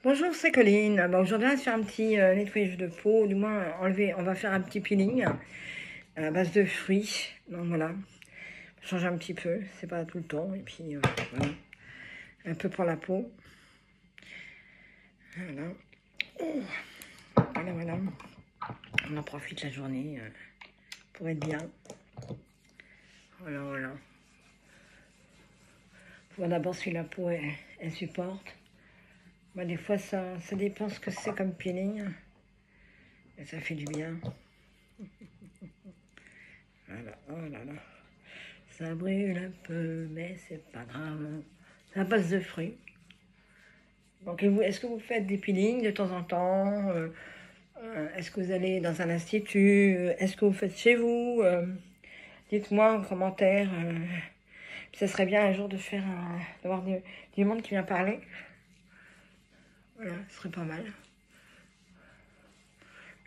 Bonjour, c'est Colline. Bon, aujourd'hui, on va faire un petit nettoyage de peau, du moins enlever. On va faire un petit peeling à base de fruits. Donc voilà, changer un petit peu, c'est pas tout le temps. Et puis voilà, un peu pour la peau. Voilà, voilà. On en profite la journée pour être bien. Voilà. Faut d'abord si la peau elle supporte. Bah, des fois, ça dépend ce que c'est comme peeling. Et ça fait du bien. Voilà, oh là là. Ça brûle un peu, mais c'est pas grave. C'est à base de fruits. Donc, est-ce que vous faites des peelings de temps en temps est-ce que vous allez dans un institut Est-ce que vous faites chez vous dites-moi en commentaire. Ça serait bien un jour de faire d'avoir du monde qui vient parler. Voilà, ce serait pas mal.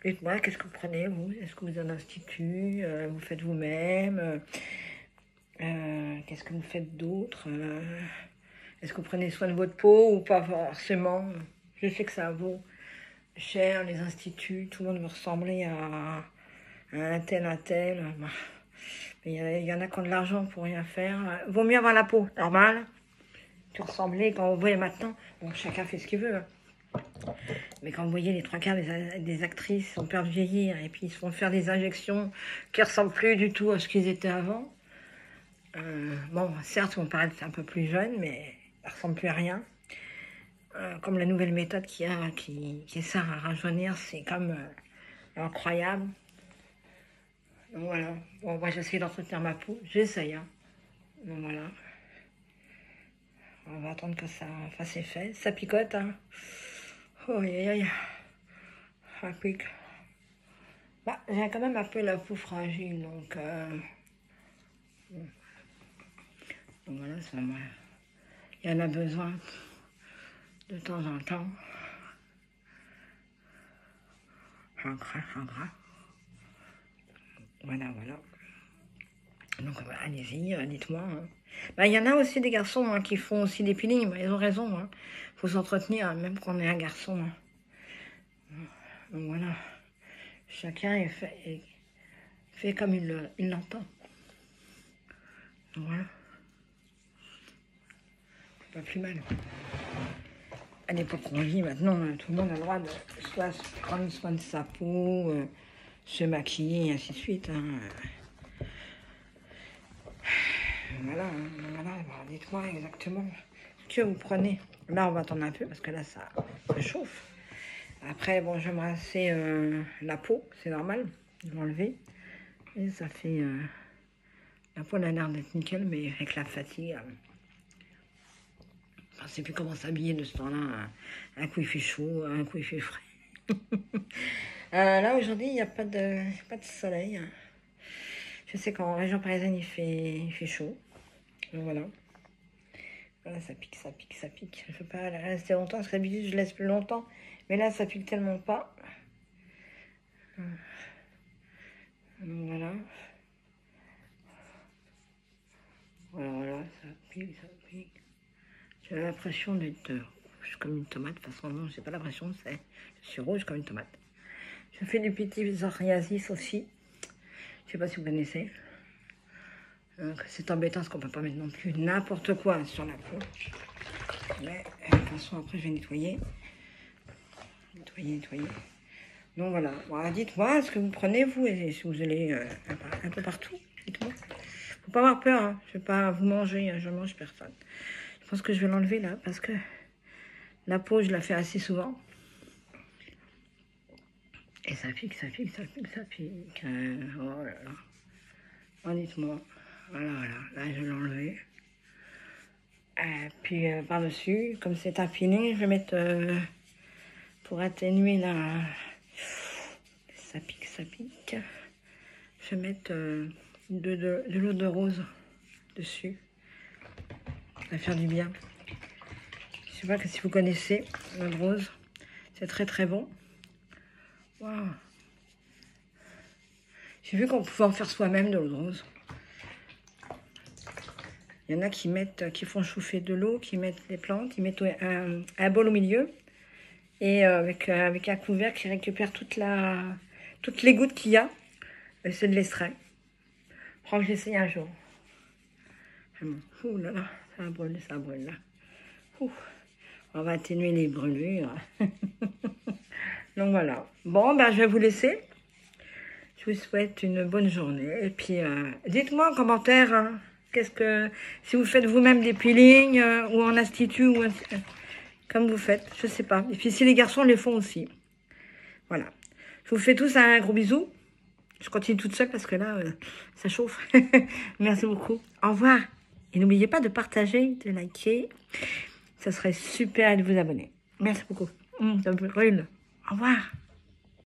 Dites-moi, qu'est-ce que vous prenez, vous? Est-ce que vous êtes en institut vous faites vous-même qu'est-ce que vous faites d'autre est-ce que vous prenez soin de votre peau ou pas forcément? Je sais que ça vaut cher, les instituts, tout le monde veut ressembler à un tel. Mais il y en a qui ont de l'argent pour rien faire. Vaut mieux avoir la peau normale que ressembler quand vous voyez maintenant. Bon, chacun fait ce qu'il veut. Mais quand vous voyez les trois quarts des actrices ont peur de vieillir et puis ils se font faire des injections qui ne ressemblent plus du tout à ce qu'ils étaient avant. Bon, certes, on paraît un peu plus jeune, mais ça ne ressemble plus à rien. Comme la nouvelle méthode qu'il y a, qui sert à rajeunir, c'est comme incroyable. Donc voilà. Bon, moi j'essaie d'entretenir ma peau, j'essaye. Hein. Donc voilà. On va attendre que ça fasse effet. Ça picote, hein. Oh, aïe. Ça pique. Bah, j'ai quand même un peu la peau fragile, donc voilà, ça m'a... Il y en a besoin de temps en temps. En gras. Voilà. Donc allez-y, dites-moi. Hein. Bah, il y en a aussi des garçons hein, qui font aussi des peelings, bah, ils ont raison. Hein. Faut s'entretenir, hein, même quand on est un garçon. Hein. Donc voilà. Chacun fait comme il l'entend. Voilà. C'est pas plus mal. À l'époque où on vit maintenant, tout le monde a le droit de soit prendre soin de sa peau, se maquiller, et ainsi de suite. Hein. Voilà. Dites-moi exactement ce que vous prenez. Là, on va attendre un peu parce que là, ça chauffe. Après, bon, je vais me rincer la peau, c'est normal. Je vais l'enlever. Et ça fait... la peau, elle a l'air d'être nickel, mais avec la fatigue... je ne sais plus comment s'habiller de ce temps-là. Un coup, il fait chaud, un coup, il fait frais. Là, aujourd'hui, il n'y a pas de soleil. Je sais qu'en région parisienne, il fait chaud. Donc voilà. Voilà, ça pique. Je ne peux pas rester longtemps, parce que d'habitude, je laisse plus longtemps. Mais là, ça pique tellement pas. Donc voilà. Voilà, ça pique. J'ai l'impression d'être rouge comme une tomate. De toute façon, non, j'ai pas l'impression, je suis rouge comme une tomate. Je fais du petit psoriasis aussi. Je sais pas si vous connaissez. C'est embêtant parce qu'on peut pas mettre non plus n'importe quoi sur la peau. Mais de toute façon, après, je vais nettoyer. Donc voilà. Bon, dites-moi ce que vous prenez, vous, et si vous allez un peu partout. Dites-moi. Faut pas avoir peur, hein. Je vais pas vous manger, hein. Je mange personne. Je pense que je vais l'enlever là parce que la peau, je la fais assez souvent. Et ça pique. Oh là là. Oh, dites-moi. Voilà. Là, je vais l'enlever. Puis par-dessus, comme c'est un peeling, je vais mettre pour atténuer la... Ça pique. Je vais mettre de l'eau de rose dessus. Ça va faire du bien. Je sais pas si vous connaissez l'eau de rose. C'est très bon. Waouh. J'ai vu qu'on pouvait en faire soi-même de l'eau de rose. Il y en a qui font chauffer de l'eau, qui mettent les plantes, ils mettent un bol au milieu. et avec un couvercle qui récupère toutes les gouttes qu'il y a. C'est de l'extrait. Je crois que j'essaye un jour. Vraiment. Ouh là là, ça brûle, là. Ouh. On va atténuer les brûlures. Donc voilà. Bon, ben je vais vous laisser. Je vous souhaite une bonne journée. Et puis, dites-moi en commentaire, hein, si vous faites vous-même des peelings ou en institut, ou comme vous faites, je sais pas. Et puis si les garçons les font aussi. Voilà. Je vous fais tous un gros bisou. Je continue toute seule parce que là, ça chauffe. Merci beaucoup. Au revoir. Et n'oubliez pas de partager, de liker. Ça serait super de vous abonner. Merci beaucoup. Ça me brûle. Au revoir.